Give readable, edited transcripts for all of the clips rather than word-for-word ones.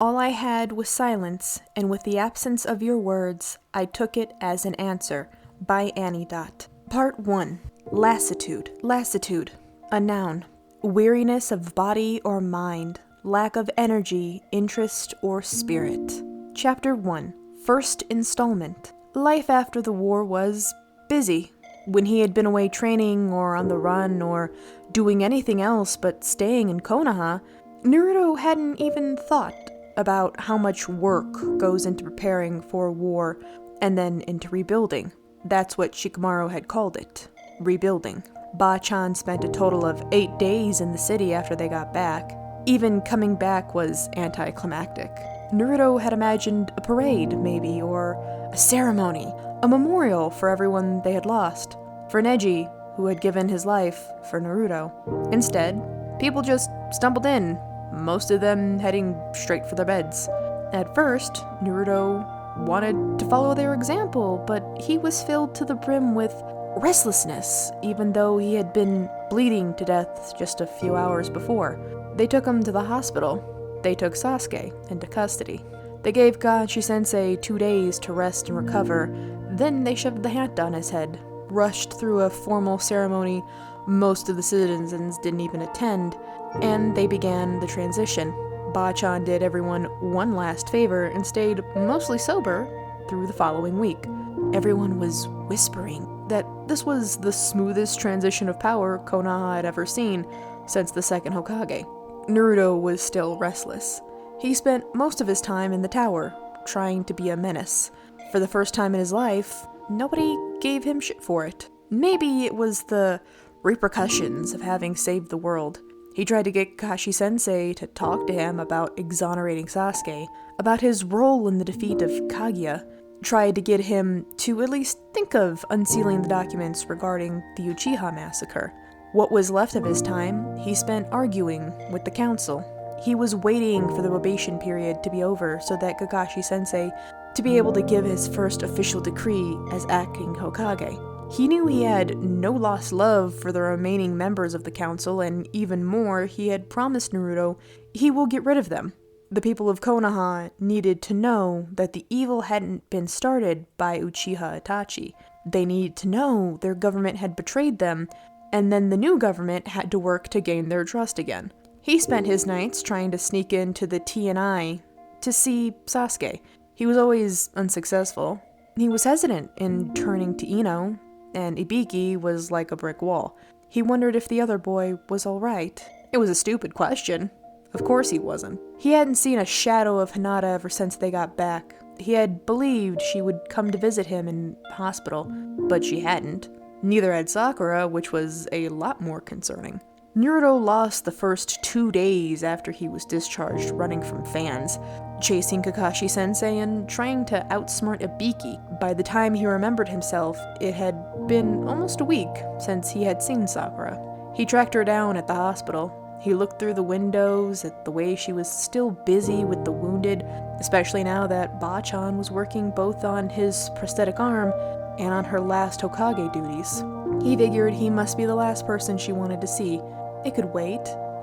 All I had was silence, and with the absence of your words, I took it as an answer. By Annie Dot. Part 1. Lassitude. Lassitude. A noun. Weariness of body or mind. Lack of energy, interest, or spirit. Chapter 1. First installment. Life after the war was busy. When he had been away training or on the run or doing anything else but staying in Konoha, Naruto hadn't even thought about how much work goes into preparing for war and then into rebuilding. That's what Shikamaru had called it, rebuilding. Ba-chan spent a total of 8 days in the city after they got back. Even coming back was anticlimactic. Naruto had imagined a parade, maybe, or a ceremony, a memorial for everyone they had lost, for Neji, who had given his life for Naruto. Instead, people just stumbled in, most of them heading straight for their beds. At first, Naruto wanted to follow their example, but he was filled to the brim with restlessness, even though he had been bleeding to death just a few hours before. They took him to the hospital. They took Sasuke into custody. They gave Kakashi-sensei 2 days to rest and recover, then they shoved the hat on his head, rushed through a formal ceremony most of the citizens didn't even attend, and they began the transition. Ba-chan did everyone one last favor and stayed mostly sober through the following week. Everyone was whispering that this was the smoothest transition of power Konoha had ever seen since the second Hokage. Naruto was still restless. He spent most of his time in the tower, trying to be a menace. For the first time in his life, nobody gave him shit for it. Maybe it was the repercussions of having saved the world. He tried to get Kakashi-sensei to talk to him about exonerating Sasuke, about his role in the defeat of Kaguya, tried to get him to at least think of unsealing the documents regarding the Uchiha massacre. What was left of his time, he spent arguing with the council. He was waiting for the probation period to be over so that Kakashi-sensei to be able to give his first official decree as acting Hokage. He knew he had no lost love for the remaining members of the council, and even more, he had promised Naruto he will get rid of them. The people of Konoha needed to know that the evil hadn't been started by Uchiha Itachi. They needed to know their government had betrayed them, and then the new government had to work to gain their trust again. He spent his nights trying to sneak into the T&I to see Sasuke. He was always unsuccessful. He was hesitant in turning to Ino, and Ibiki was like a brick wall. He wondered if the other boy was alright. It was a stupid question. Of course he wasn't. He hadn't seen a shadow of Hinata ever since they got back. He had believed she would come to visit him in hospital, but she hadn't. Neither had Sakura, which was a lot more concerning. Naruto lost the first 2 days after he was discharged running from fans, chasing Kakashi-sensei and trying to outsmart Ibiki. By the time he remembered himself, it had been almost a week since he had seen Sakura. He tracked her down at the hospital. He looked through the windows at the way she was still busy with the wounded, especially now that Ba-chan was working both on his prosthetic arm and on her last Hokage duties. He figured he must be the last person she wanted to see. It could wait.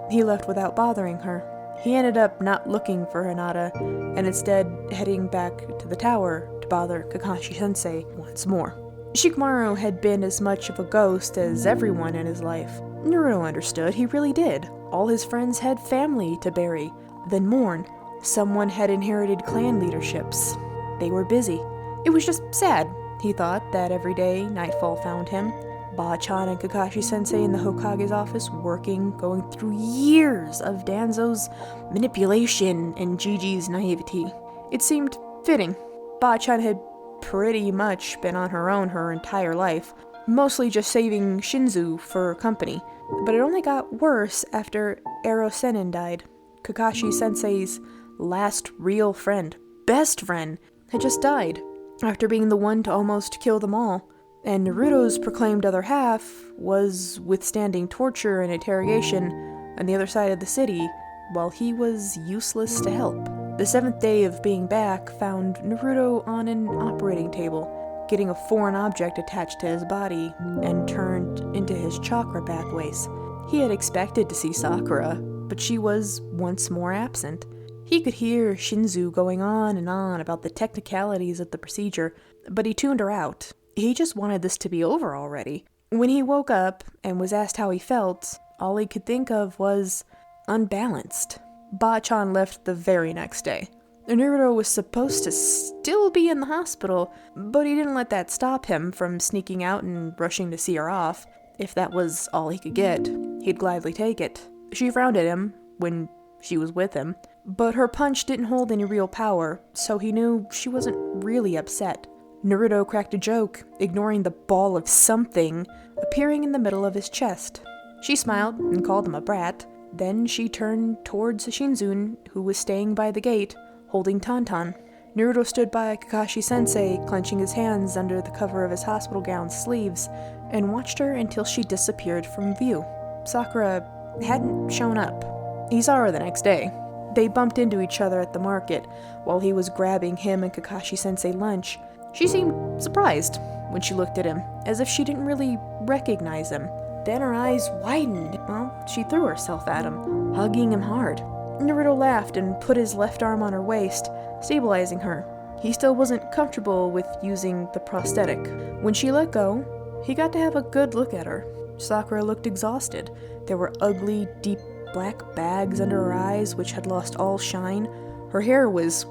He left without bothering her. He ended up not looking for Hinata, and instead heading back to the tower to bother Kakashi-sensei once more. Shikamaru had been as much of a ghost as everyone in his life. Naruto understood, he really did. All his friends had family to bury, then mourn. Someone had inherited clan leaderships. They were busy. It was just sad, he thought, that every day nightfall found him. Ba-chan and Kakashi-sensei in the Hokage's office working, going through years of Danzo's manipulation and Gigi's naivety. It seemed fitting. Ba-chan had pretty much been on her own her entire life, mostly just saving Shinzu for company. But it only got worse after Ero Sennin died. Kakashi-sensei's last real friend, best friend, had just died, after being the one to almost kill them all. And Naruto's proclaimed other half was withstanding torture and interrogation on the other side of the city, while he was useless to help. The 7th day of being back found Naruto on an operating table, getting a foreign object attached to his body and turned into his chakra pathways. He had expected to see Sakura, but she was once more absent. He could hear Shinzu going on and on about the technicalities of the procedure, but he tuned her out. He just wanted this to be over already. When he woke up and was asked how he felt, all he could think of was unbalanced. Ba-chan left the very next day. Naruto was supposed to still be in the hospital, but he didn't let that stop him from sneaking out and rushing to see her off. If that was all he could get, he'd gladly take it. She frowned at him when she was with him, but her punch didn't hold any real power, so he knew she wasn't really upset. Naruto cracked a joke, ignoring the ball of something appearing in the middle of his chest. She smiled and called him a brat. Then she turned towards Shinzun, who was staying by the gate, holding Tauntaun. Naruto stood by Kakashi-sensei, clenching his hands under the cover of his hospital gown's sleeves, and watched her until she disappeared from view. Sakura hadn't shown up. He saw her the next day. They bumped into each other at the market, while he was grabbing him and Kakashi-sensei lunch. She seemed surprised when she looked at him, as if she didn't really recognize him. Then her eyes widened. Well, she threw herself at him, hugging him hard. Naruto laughed and put his left arm on her waist, stabilizing her. He still wasn't comfortable with using the prosthetic. When she let go, he got to have a good look at her. Sakura looked exhausted. There were ugly, deep black bags under her eyes which had lost all shine. Her hair was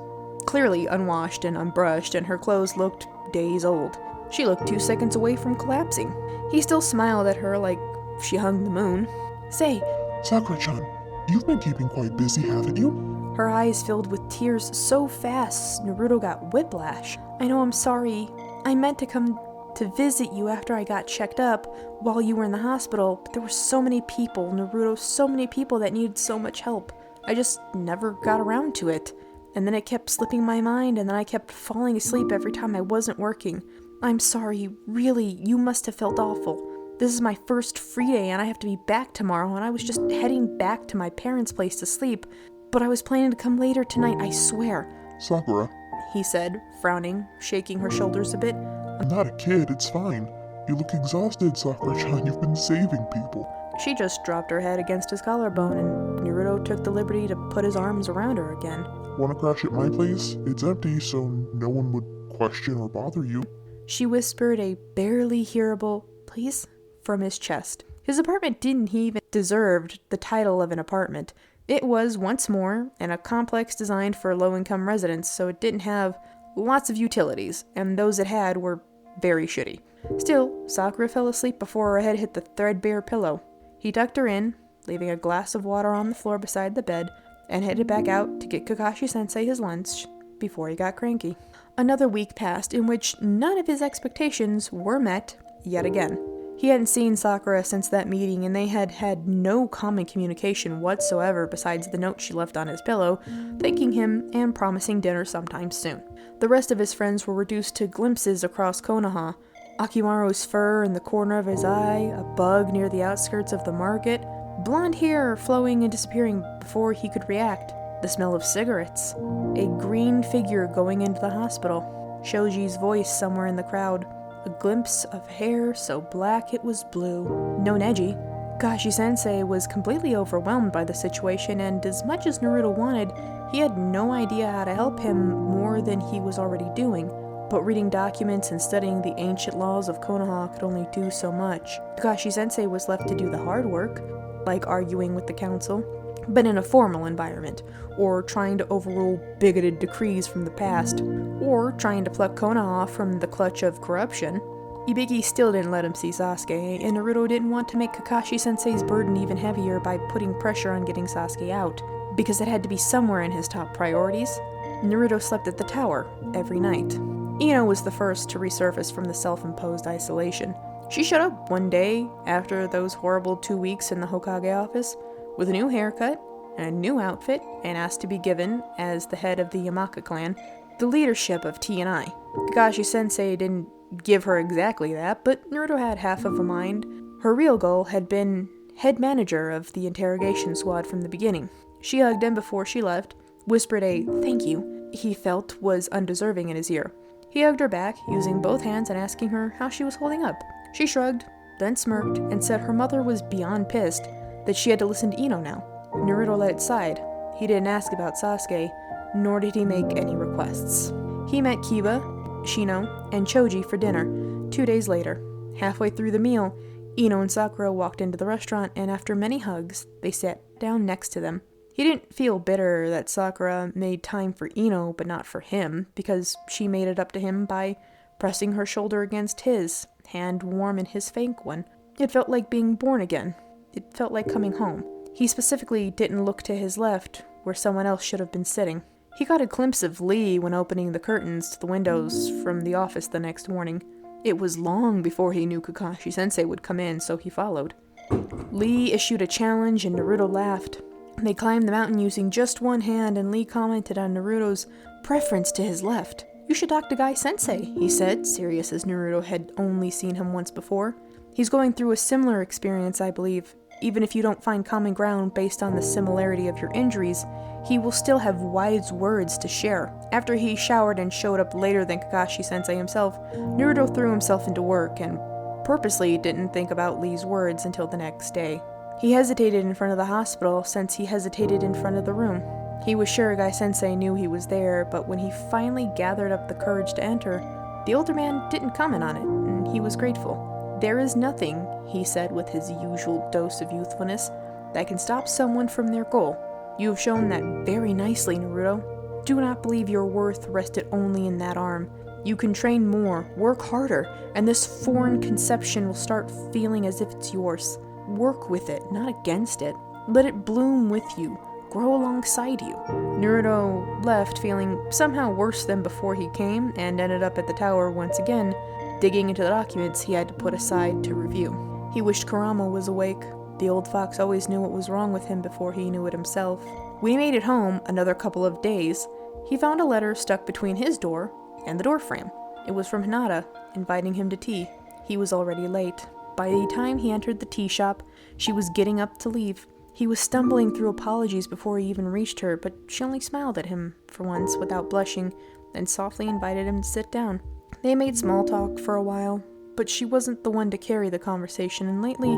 clearly unwashed and unbrushed, and her clothes looked days old. She looked 2 seconds away from collapsing. He still smiled at her like she hung the moon. "Say, Sakura-chan, you've been keeping quite busy, haven't you?" Her eyes filled with tears so fast, Naruto got whiplash. "I know I'm sorry. I meant to come to visit you after I got checked up while you were in the hospital, but there were so many people, Naruto, so many people that needed so much help. I just never got around to it. And then it kept slipping my mind, and then I kept falling asleep every time I wasn't working. I'm sorry, really, you must have felt awful. This is my first free day, and I have to be back tomorrow, and I was just heading back to my parents' place to sleep, but I was planning to come later tonight, I swear." "Sakura," he said, frowning, shaking her shoulders a bit. "I'm not a kid, it's fine. You look exhausted, Sakura-chan, you've been saving people." She just dropped her head against his collarbone, and Naruto took the liberty to put his arms around her again. "Wanna crash at my place? It's empty, so no one would question or bother you." She whispered a barely hearable, "Please?" from his chest. His apartment didn't even deserve the title of an apartment. It was, once more, in a complex designed for low-income residents, so it didn't have lots of utilities, and those it had were very shitty. Still, Sakura fell asleep before her head hit the threadbare pillow. He tucked her in, leaving a glass of water on the floor beside the bed, and headed back out to get Kakashi-sensei his lunch before he got cranky. Another week passed in which none of his expectations were met yet again. He hadn't seen Sakura since that meeting, and they had had no common communication whatsoever besides the note she left on his pillow, thanking him and promising dinner sometime soon. The rest of his friends were reduced to glimpses across Konoha. Akimaru's fur in the corner of his eye, a bug near the outskirts of the market, blonde hair flowing and disappearing before he could react, the smell of cigarettes, a green figure going into the hospital, Shoji's voice somewhere in the crowd, a glimpse of hair so black it was blue. No Neji. Kakashi-sensei was completely overwhelmed by the situation, and as much as Naruto wanted, he had no idea how to help him more than he was already doing. But reading documents and studying the ancient laws of Konoha could only do so much. Kakashi-sensei was left to do the hard work, like arguing with the council, but in a formal environment, or trying to overrule bigoted decrees from the past, or trying to pluck Konoha from the clutch of corruption. Ibiki still didn't let him see Sasuke, and Naruto didn't want to make Kakashi-sensei's burden even heavier by putting pressure on getting Sasuke out, because it had to be somewhere in his top priorities. Naruto slept at the tower every night. Ino was the first to resurface from the self-imposed isolation. She showed up one day after those horrible 2 weeks in the Hokage office with a new haircut and a new outfit, and asked to be given, as the head of the Yamaka clan, the leadership of T&I. Kakashi-sensei didn't give her exactly that, but Naruto had half of a mind. Her real goal had been head manager of the interrogation squad from the beginning. She hugged him before she left, whispered a "thank you" he felt was undeserving in his ear. He hugged her back, using both hands and asking her how she was holding up. She shrugged, then smirked, and said her mother was beyond pissed that she had to listen to Ino now. Naruto let it slide, He didn't ask about Sasuke, nor did he make any requests. He met Kiba, Shino, and Choji for dinner 2 days later. Halfway through the meal, Ino and Sakura walked into the restaurant, and after many hugs, they sat down next to them. He didn't feel bitter that Sakura made time for Ino but not for him, because she made it up to him by pressing her shoulder against his, hand warm in his fake one. It felt like being born again. It felt like coming home. He specifically didn't look to his left, where someone else should have been sitting. He got a glimpse of Lee when opening the curtains to the windows from the office the next morning. It was long before he knew Kakashi-sensei would come in, so he followed. Lee issued a challenge and Naruto laughed. They climbed the mountain using just one hand, and Lee commented on Naruto's preference to his left. "You should talk to Guy-sensei," he said, serious as Naruto had only seen him once before. "He's going through a similar experience, I believe. Even if you don't find common ground based on the similarity of your injuries, he will still have wise words to share." After he showered and showed up later than Kakashi-sensei himself, Naruto threw himself into work and purposely didn't think about Lee's words until the next day. He hesitated in front of the hospital since he hesitated in front of the room. He was sure Guy-sensei knew he was there, but when he finally gathered up the courage to enter, the older man didn't comment on it, and he was grateful. "There is nothing," he said with his usual dose of youthfulness, "that can stop someone from their goal. You have shown that very nicely, Naruto. Do not believe your worth rested only in that arm. You can train more, work harder, and this foreign conception will start feeling as if it's yours. Work with it, not against it. Let it bloom with you, grow alongside you." Naruto left feeling somehow worse than before he came, and ended up at the tower once again, digging into the documents he had to put aside to review. He wished Kurama was awake. The old fox always knew what was wrong with him before he knew it himself. When he made it home, another couple of days, he found a letter stuck between his door and the door frame. It was from Hinata, inviting him to tea. He was already late. By the time he entered the tea shop, she was getting up to leave. He was stumbling through apologies before he even reached her, but she only smiled at him for once without blushing, then softly invited him to sit down. They made small talk for a while, but she wasn't the one to carry the conversation, and lately,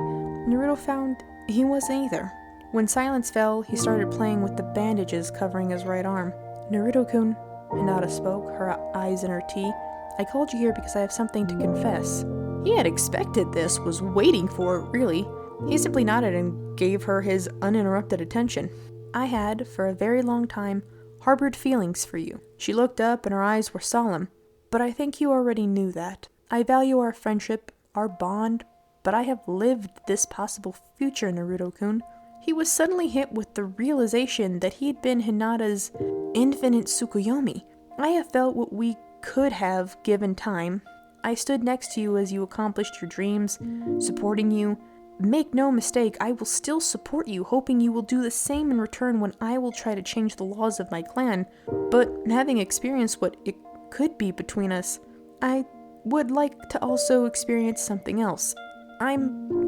Naruto found he wasn't either. When silence fell, he started playing with the bandages covering his right arm. "Naruto-kun," Hinata spoke, her eyes in her tea, "I called you here because I have something to confess." He had expected this, was waiting for it, really. He simply nodded and gave her his uninterrupted attention. "I had, for a very long time, harbored feelings for you." She looked up and her eyes were solemn. "But I think you already knew that. I value our friendship, our bond, but I have lived this possible future, Naruto-kun." He was suddenly hit with the realization that he had been Hinata's infinite Tsukuyomi. "I have felt what we could have given time. I stood next to you as you accomplished your dreams, supporting you. Make no mistake, I will still support you, hoping you will do the same in return when I will try to change the laws of my clan. But having experienced what it could be between us, I would like to also experience something else.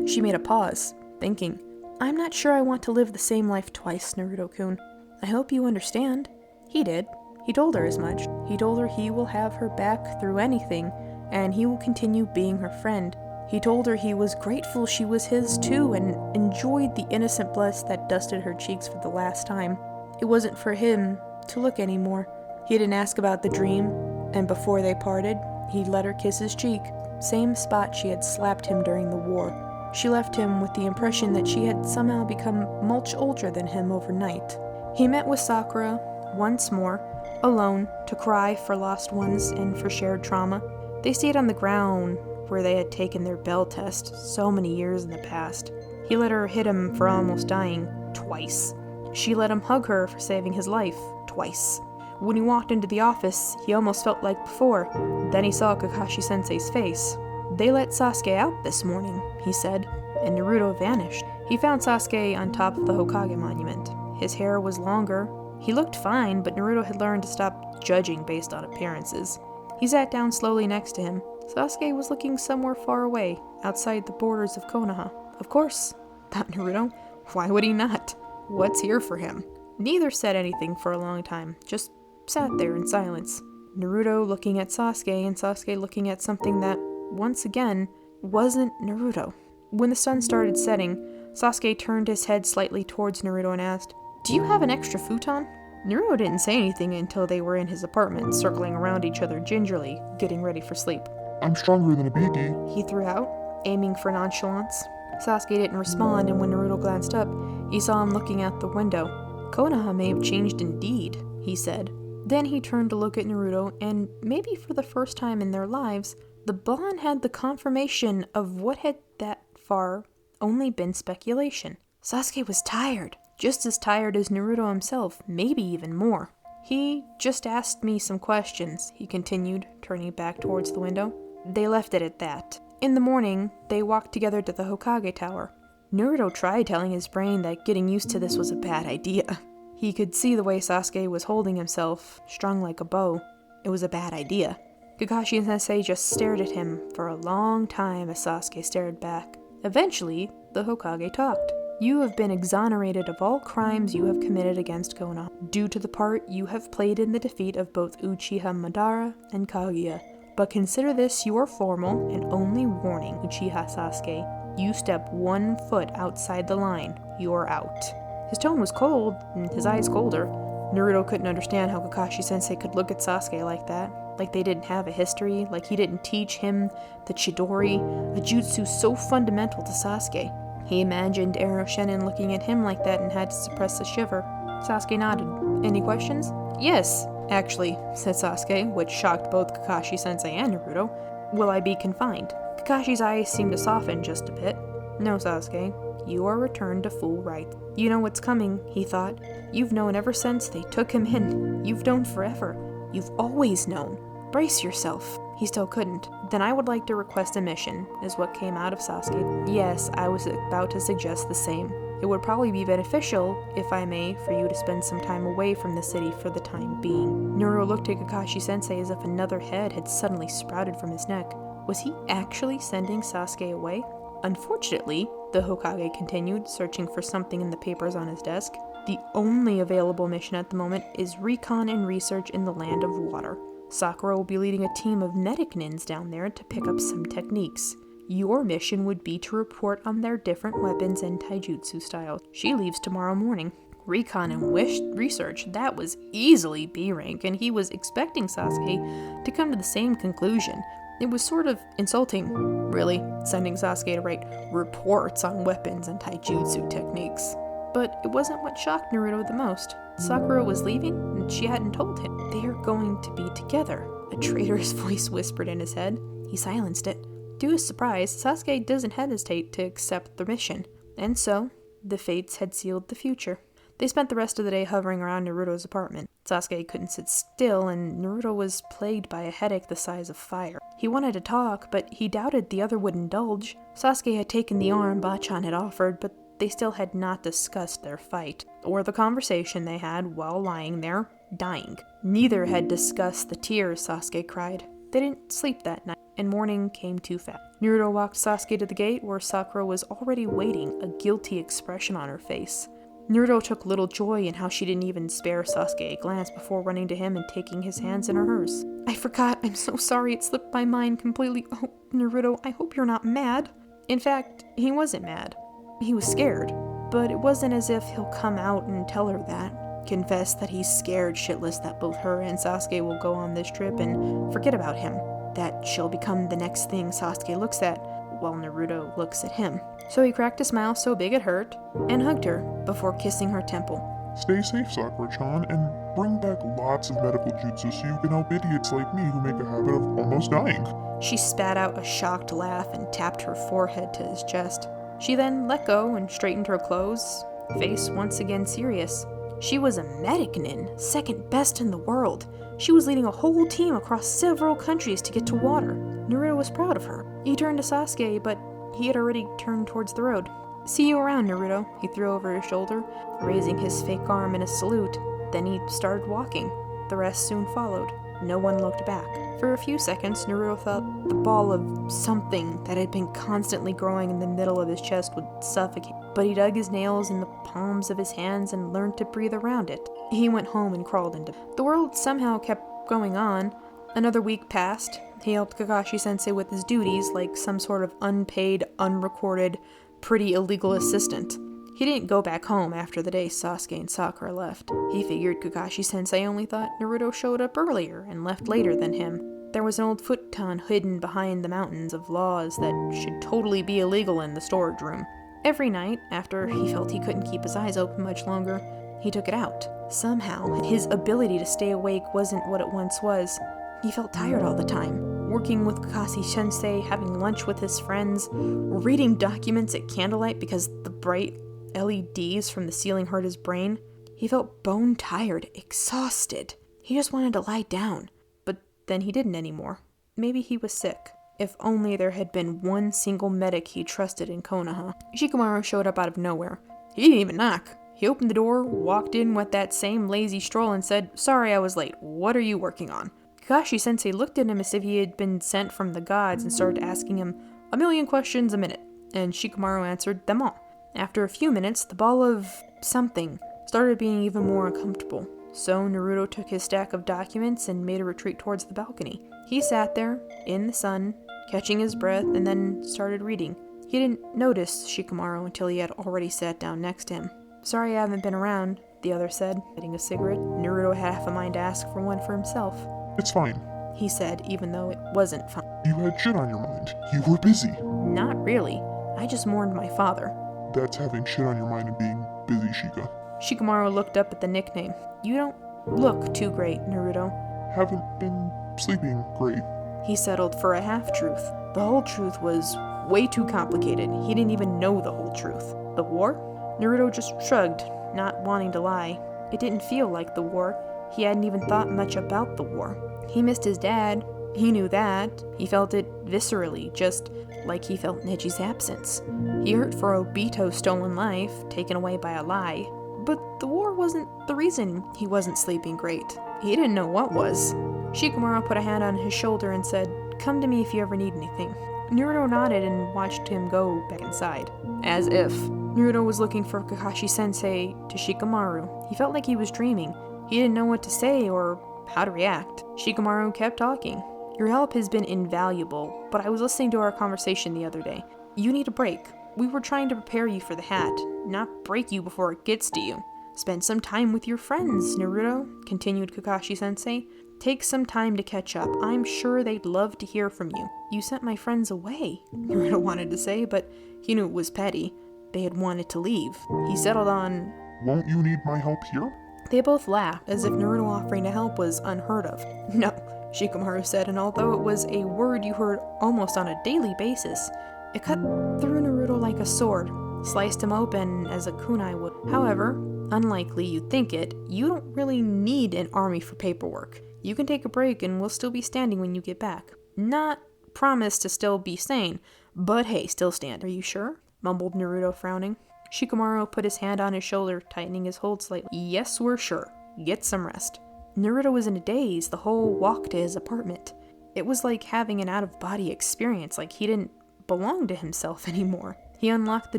She made a pause, thinking. "I'm not sure I want to live the same life twice, Naruto-kun. I hope you understand." He did. He told her as much. He told her he will have her back through anything, and he will continue being her friend. He told her he was grateful she was his too, and enjoyed the innocent blush that dusted her cheeks for the last time. It wasn't for him to look anymore. He didn't ask about the dream, and before they parted, he let her kiss his cheek, same spot she had slapped him during the war. She left him with the impression that she had somehow become much older than him overnight. He met with Sakura once more, alone, to cry for lost ones and for shared trauma. They stayed on the ground where they had taken their bell test so many years in the past. He let her hit him for almost dying, twice. She let him hug her for saving his life, twice. When he walked into the office, he almost felt like before. Then he saw Kakashi-sensei's face. "They let Sasuke out this morning," he said, and Naruto vanished. He found Sasuke on top of the Hokage monument. His hair was longer. He looked fine, but Naruto had learned to stop judging based on appearances. He sat down slowly next to him. Sasuke was looking somewhere far away, outside the borders of Konoha. Of course, thought Naruto. Why would he not? What's here for him? Neither said anything for a long time, just sat there in silence. Naruto looking at Sasuke, and Sasuke looking at something that, once again, wasn't Naruto. When the sun started setting, Sasuke turned his head slightly towards Naruto and asked, Do you have an extra futon? Naruto didn't say anything until they were in his apartment, circling around each other gingerly, getting ready for sleep. I'm stronger than a Biggie. He threw out, aiming for nonchalance. Sasuke didn't respond, and when Naruto glanced up, he saw him looking out the window. Konoha may have changed indeed, he said. Then he turned to look at Naruto, and maybe for the first time in their lives, the blonde had the confirmation of what had that far only been speculation. Sasuke was tired, just as tired as Naruto himself, maybe even more. He just asked me some questions, he continued, turning back towards the window. They left it at that. In the morning, they walked together to the Hokage Tower. Naruto tried telling his brain that getting used to this was a bad idea. He could see the way Sasuke was holding himself, strung like a bow. It was a bad idea. Kakashi Sensei just stared at him for a long time as Sasuke stared back. Eventually, the Hokage talked. You have been exonerated of all crimes you have committed against Konoha, due to the part you have played in the defeat of both Uchiha Madara and Kaguya. But consider this your formal and only warning, Uchiha Sasuke. You step 1 foot outside the line, you're out. His tone was cold, and his eyes colder. Naruto couldn't understand how Kakashi-sensei could look at Sasuke like that. Like they didn't have a history, like he didn't teach him the Chidori, a jutsu so fundamental to Sasuke. He imagined Ero Shenin looking at him like that and had to suppress a shiver. Sasuke nodded. Any questions? Yes, actually, said Sasuke, which shocked both Kakashi-sensei and Naruto. Will I be confined? Kakashi's eyes seemed to soften just a bit. No, Sasuke. You are returned to full right. You know what's coming, he thought. You've known ever since they took him in. You've known forever. You've always known. Brace yourself. He still couldn't. Then I would like to request a mission, is what came out of Sasuke. Yes, I was about to suggest the same. It would probably be beneficial, if I may, for you to spend some time away from the city for the time being. Naruto looked at Kakashi-sensei as if another head had suddenly sprouted from his neck. Was he actually sending Sasuke away? Unfortunately, the Hokage continued, searching for something in the papers on his desk, the only available mission at the moment is recon and research in the Land of Water. Sakura will be leading a team of medic nins down there to pick up some techniques. Your mission would be to report on their different weapons and taijutsu styles. She leaves tomorrow morning. Recon and research, that was easily B rank, and he was expecting Sasuke to come to the same conclusion. It was sort of insulting, really, sending Sasuke to write reports on weapons and taijutsu techniques. But it wasn't what shocked Naruto the most. Sakura was leaving, and she hadn't told him. They are going to be together, a traitorous voice whispered in his head. He silenced it. To his surprise, Sasuke doesn't hesitate to accept the mission, and so, the fates had sealed the future. They spent the rest of the day hovering around Naruto's apartment. Sasuke couldn't sit still, and Naruto was plagued by a headache the size of fire. He wanted to talk, but he doubted the other would indulge. Sasuke had taken the arm Bachan had offered, but they still had not discussed their fight, or the conversation they had while lying there, dying. Neither had discussed the tears Sasuke cried. They didn't sleep that night, and morning came too fast. Naruto walked Sasuke to the gate, where Sakura was already waiting, a guilty expression on her face. Naruto took little joy in how she didn't even spare Sasuke a glance before running to him and taking his hands in hers. I forgot, I'm so sorry, it slipped my mind completely. Oh, Naruto, I hope you're not mad. In fact, he wasn't mad. He was scared, but it wasn't as if he'll come out and tell her that. Confess that he's scared shitless that both her and Sasuke will go on this trip and forget about him. That she'll become the next thing Sasuke looks at, while Naruto looks at him. So he cracked a smile so big it hurt, and hugged her, before kissing her temple. Stay safe, Sakura-chan, and bring back lots of medical jutsu so you can help idiots like me who make a habit of almost dying. She spat out a shocked laugh and tapped her forehead to his chest. She then let go and straightened her clothes, face once again serious. She was a medic nin, second best in the world. She was leading a whole team across several countries to get to water. Naruto was proud of her. He turned to Sasuke, but he had already turned towards the road. See you around, Naruto, he threw over his shoulder, raising his fake arm in a salute. Then he started walking. The rest soon followed. No one looked back. For a few seconds, Naruto thought the ball of something that had been constantly growing in the middle of his chest would suffocate. But he dug his nails in the palms of his hands and learned to breathe around it. He went home and crawled into bed. The world somehow kept going on. Another week passed. He helped Kakashi-sensei with his duties like some sort of unpaid, unrecorded, pretty illegal assistant. He didn't go back home after the day Sasuke and Sakura left. He figured Kakashi-sensei only thought Naruto showed up earlier and left later than him. There was an old futon hidden behind the mountains of laws that should totally be illegal in the storage room. Every night, after he felt he couldn't keep his eyes open much longer, he took it out. Somehow, his ability to stay awake wasn't what it once was. He felt tired all the time, working with Kakashi-sensei, having lunch with his friends, reading documents at candlelight because the bright LEDs from the ceiling hurt his brain. He felt bone-tired, exhausted. He just wanted to lie down. But then he didn't anymore. Maybe he was sick. If only there had been one single medic he trusted in Konoha. Shikamaru showed up out of nowhere. He didn't even knock. He opened the door, walked in with that same lazy stroll and said, "Sorry I was late. What are you working on?" Kakashi-sensei looked at him as if he had been sent from the gods and started asking him a million questions a minute, and Shikamaru answered them all. After a few minutes, the ball of something started being even more uncomfortable. So Naruto took his stack of documents and made a retreat towards the balcony. He sat there, in the sun, catching his breath, and then started reading. He didn't notice Shikamaru until he had already sat down next to him. "Sorry I haven't been around," the other said, lighting a cigarette. Naruto had half a mind to ask for one for himself. It's fine. He said, even though it wasn't fun. You had shit on your mind. You were busy. Not really. I just mourned my father. That's having shit on your mind and being busy, Shika. Shikamaru looked up at the nickname. "You don't look too great, Naruto." Haven't been sleeping great. He settled for a half-truth. The whole truth was way too complicated. He didn't even know the whole truth. The war? Naruto just shrugged, not wanting to lie. It didn't feel like the war. He hadn't even thought much about the war. He missed his dad. He knew that. He felt it viscerally, just like he felt Neji's absence. He hurt for Obito's stolen life, taken away by a lie. But the war wasn't the reason he wasn't sleeping great. He didn't know what was. Shikamaru put a hand on his shoulder and said, "Come to me if you ever need anything." Naruto nodded and watched him go back inside. As if. Naruto was looking for Kakashi-sensei to Shikamaru. He felt like he was dreaming. He didn't know what to say or how to react. Shikamaru kept talking. "Your help has been invaluable, but I was listening to our conversation the other day. You need a break. We were trying to prepare you for the hat, not break you before it gets to you. Spend some time with your friends, Naruto," continued Kakashi-sensei. "Take some time to catch up. I'm sure they'd love to hear from you." "You sent my friends away," Naruto wanted to say, but he knew it was petty. They had wanted to leave. He settled on, "Won't you need my help here?" They both laughed, as if Naruto offering to help was unheard of. "No," Shikamaru said, and although it was a word you heard almost on a daily basis, it cut through Naruto like a sword, sliced him open as a kunai would. However, unlikely you'd think it, you don't really need an army for paperwork. You can take a break and we'll still be standing when you get back. Not promise to still be sane, but hey, still stand. Are you sure?" mumbled Naruto, frowning. Shikamaru put his hand on his shoulder, tightening his hold slightly. "Yes, we're sure. Get some rest." Naruto was in a daze the whole walk to his apartment. It was like having an out-of-body experience, like he didn't belong to himself anymore. He unlocked the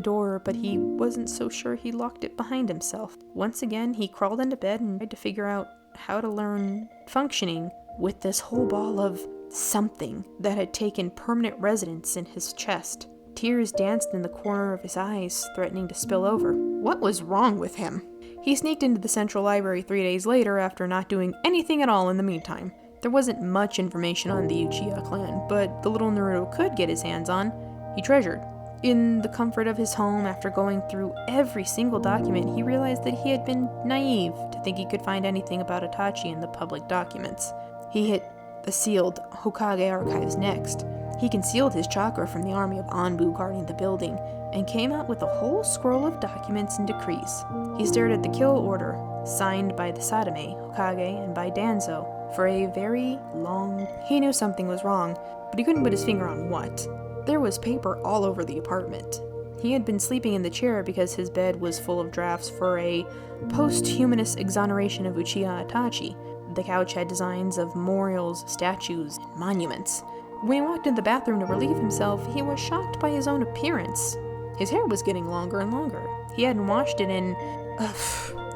door, but he wasn't so sure he locked it behind himself. Once again, he crawled into bed and tried to figure out how to learn functioning with this whole ball of something that had taken permanent residence in his chest. Tears danced in the corner of his eyes, threatening to spill over. What was wrong with him? He sneaked into the Central Library 3 days later after not doing anything at all in the meantime. There wasn't much information on the Uchiha clan, but the little Naruto could get his hands on, he treasured. In the comfort of his home, after going through every single document, he realized that he had been naive to think he could find anything about Itachi in the public documents. He hit the sealed Hokage archives next. He concealed his chakra from the army of Anbu guarding the building, and came out with a whole scroll of documents and decrees. He stared at the kill order, signed by the Sadame, Hokage, and by Danzo, for a very long... He knew something was wrong, but he couldn't put his finger on what. There was paper all over the apartment. He had been sleeping in the chair because his bed was full of drafts for a post-humanist exoneration of Uchiha Itachi. The couch had designs of memorials, statues, and monuments. When he walked into the bathroom to relieve himself, he was shocked by his own appearance. His hair was getting longer and longer. He hadn't washed it in...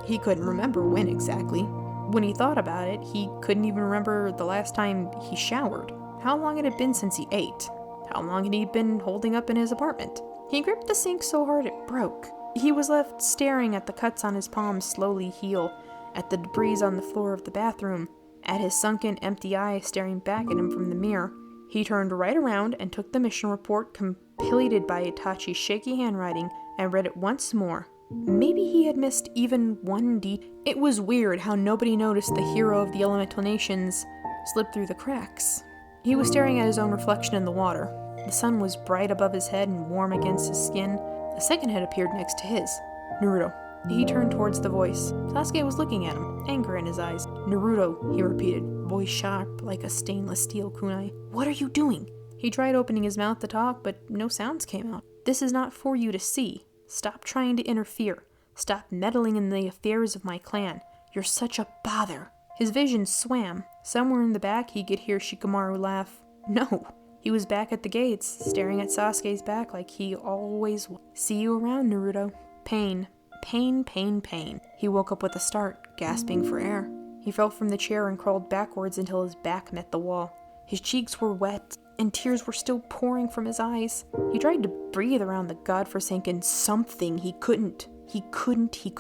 he couldn't remember when exactly. When he thought about it, he couldn't even remember the last time he showered. How long had it been since he ate? How long had he been holding up in his apartment? He gripped the sink so hard it broke. He was left staring at the cuts on his palms slowly heal, at the debris on the floor of the bathroom, at his sunken, empty eyes staring back at him from the mirror. He turned right around and took the mission report completed by Itachi's shaky handwriting and read it once more. Maybe he had missed even one detail. It was weird how nobody noticed the hero of the elemental nations slip through the cracks. He was staring at his own reflection in the water. The sun was bright above his head and warm against his skin. A second head appeared next to his. Naruto. He turned towards the voice. Sasuke was looking at him, anger in his eyes. Naruto, he repeated, voice sharp like a stainless steel kunai. What are you doing? He tried opening his mouth to talk, but no sounds came out. This is not for you to see. Stop trying to interfere. Stop meddling in the affairs of my clan. You're such a bother. His vision swam. Somewhere in the back he could hear Shikamaru laugh. No. He was back at the gates, staring at Sasuke's back like he always was. See you around, Naruto. Pain. Pain, pain, pain. He woke up with a start, gasping for air. He fell from the chair and crawled backwards until his back met the wall. His cheeks were wet, and tears were still pouring from his eyes. He tried to breathe around the godforsaken something. He couldn't. He couldn't. He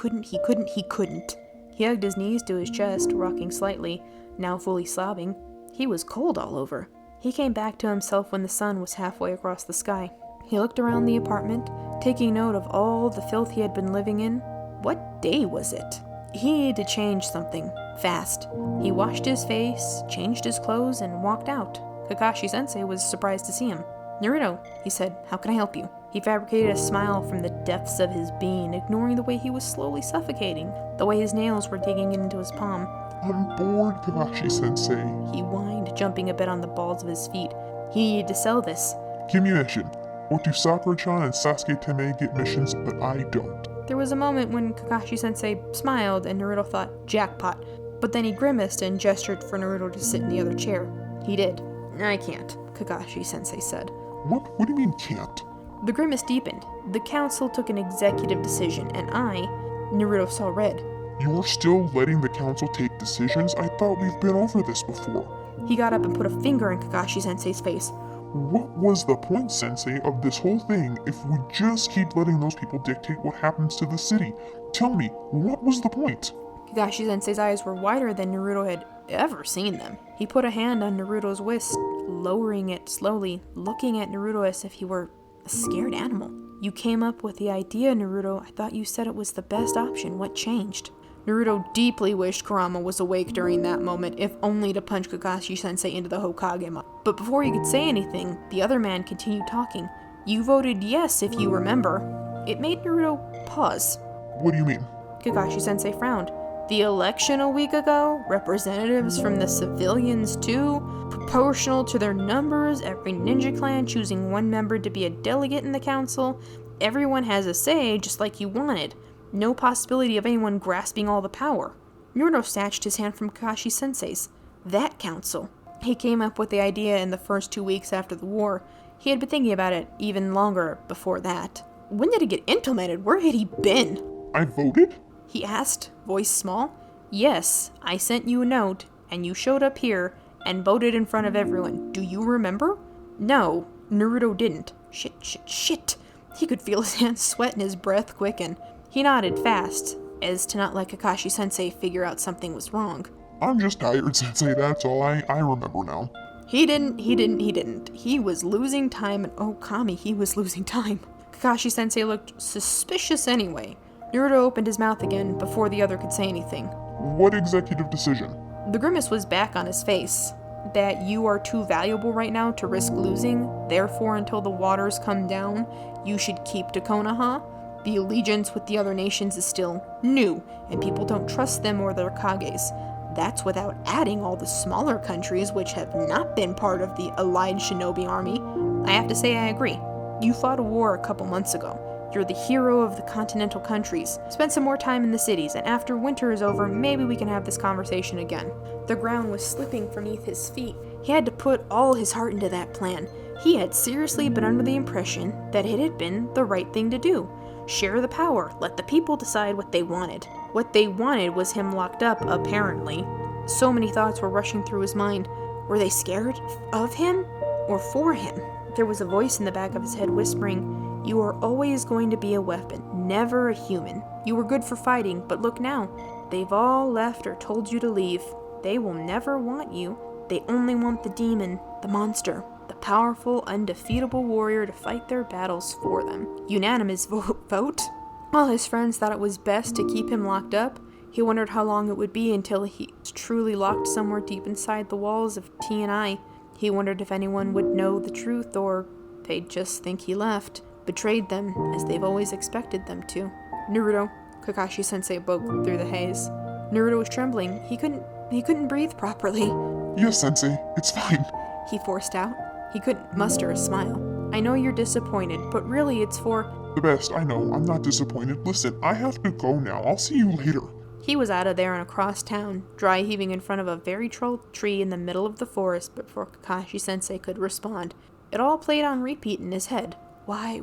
hugged his knees to his chest, rocking slightly, now fully sobbing. He was cold all over. He came back to himself when the sun was halfway across the sky. He looked around the apartment, taking note of all the filth he had been living in. What day was it? He needed to change something, fast. He washed his face, changed his clothes, and walked out. Kakashi-sensei was surprised to see him. Naruto, he said, how can I help you? He fabricated a smile from the depths of his being, ignoring the way he was slowly suffocating, the way his nails were digging into his palm. I'm bored, Kakashi-sensei. He whined, jumping a bit on the balls of his feet. He needed to sell this. Give me a mission. What do Sakura-chan and Sasuke Teme get missions, but I don't? There was a moment when Kakashi-sensei smiled and Naruto thought, jackpot. But then he grimaced and gestured for Naruto to sit in the other chair. He did. I can't, Kakashi-sensei said. What do you mean can't? The grimace deepened. The council took an executive decision, and Naruto saw red. You're still letting the council take decisions? I thought we've been over this before. He got up and put a finger in Kakashi-sensei's face. What was the point, Sensei, of this whole thing if we just keep letting those people dictate what happens to the city? Tell me, what was the point? Kakashi-sensei's eyes were wider than Naruto had ever seen them. He put a hand on Naruto's wrist, lowering it slowly, looking at Naruto as if he were a scared animal. You came up with the idea, Naruto. I thought you said it was the best option. What changed? Naruto deeply wished Kurama was awake during that moment, if only to punch Kakashi-sensei into the Hokage. But before he could say anything, the other man continued talking. You voted yes, if you remember. It made Naruto pause. What do you mean? Kakashi-sensei frowned. The election a week ago? Representatives from the civilians too? Proportional to their numbers, every ninja clan choosing one member to be a delegate in the council? Everyone has a say, just like you wanted. No possibility of anyone grasping all the power. Naruto snatched his hand from Kakashi-sensei's. That council. He came up with the idea in the first 2 weeks after the war. He had been thinking about it even longer before that. When did it get implemented? Where had he been? I voted? He asked, voice small. Yes, I sent you a note, and you showed up here and voted in front of everyone. Do you remember? No, Naruto didn't. Shit. He could feel his hands sweat and his breath quicken. He nodded fast, as to not let Kakashi-sensei figure out something was wrong. I'm just tired, Sensei, that's all. I remember now. He didn't. He was losing time, and oh, Kami, he was losing time. Kakashi-sensei looked suspicious anyway. Naruto opened his mouth again before the other could say anything. What executive decision? The grimace was back on his face. That you are too valuable right now to risk losing, therefore until the waters come down, you should keep to Konoha. The allegiance with the other nations is still new, and people don't trust them or their Kages. That's without adding all the smaller countries which have not been part of the allied shinobi army. I have to say I agree. You fought a war a couple months ago. You're the hero of the continental countries. Spend some more time in the cities, and after winter is over, maybe we can have this conversation again. The ground was slipping beneath his feet. He had to put all his heart into that plan. He had seriously been under the impression that it had been the right thing to do. Share the power, let the people decide what they wanted. What they wanted was him locked up, apparently. So many thoughts were rushing through his mind. Were they scared of him or for him? There was a voice in the back of his head whispering, "You are always going to be a weapon, never a human. You were good for fighting, but look now. They've all left or told you to leave. They will never want you. They only want the demon, the monster, the powerful, undefeatable warrior to fight their battles for them. Unanimous vote? While his friends thought it was best to keep him locked up, he wondered how long it would be until he was truly locked somewhere deep inside the walls of T&I. He wondered if anyone would know the truth, or they'd just think he left, betrayed them, as they've always expected them to. Naruto, Kakashi-sensei spoke through the haze. Naruto was trembling. He couldn't breathe properly. Yes, Sensei, it's fine. He forced out. He couldn't muster a smile. I know you're disappointed, but really it's for... The best, I know, I'm not disappointed. Listen, I have to go now. I'll see you later. He was out of there and across town, dry heaving in front of a very tall tree in the middle of the forest before Kakashi-sensei could respond. It all played on repeat in his head. Why?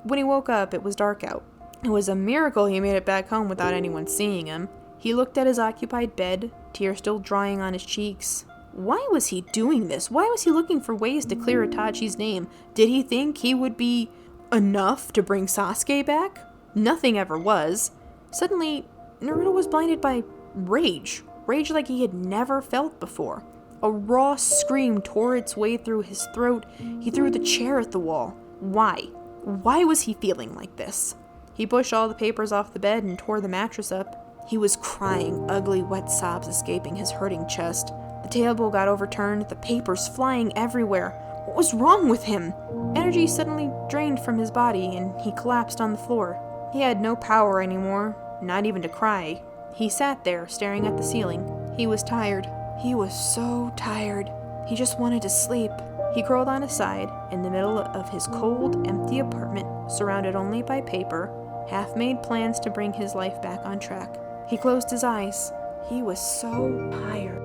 When he woke up, it was dark out. It was a miracle he made it back home without anyone seeing him. He looked at his occupied bed, tears still drying on his cheeks. Why was he doing this? Why was he looking for ways to clear Itachi's name? Did he think he would be enough to bring Sasuke back? Nothing ever was. Suddenly, Naruto was blinded by rage. Rage like he had never felt before. A raw scream tore its way through his throat. He threw the chair at the wall. Why? Why was he feeling like this? He pushed all the papers off the bed and tore the mattress up. He was crying, ugly wet sobs escaping his hurting chest. The table got overturned, the papers flying everywhere. What was wrong with him? Energy suddenly drained from his body and he collapsed on the floor. He had no power anymore, not even to cry. He sat there, staring at the ceiling. He was tired. He was so tired. He just wanted to sleep. He curled on his side, in the middle of his cold, empty apartment, surrounded only by paper, half-made plans to bring his life back on track. He closed his eyes. He was so tired.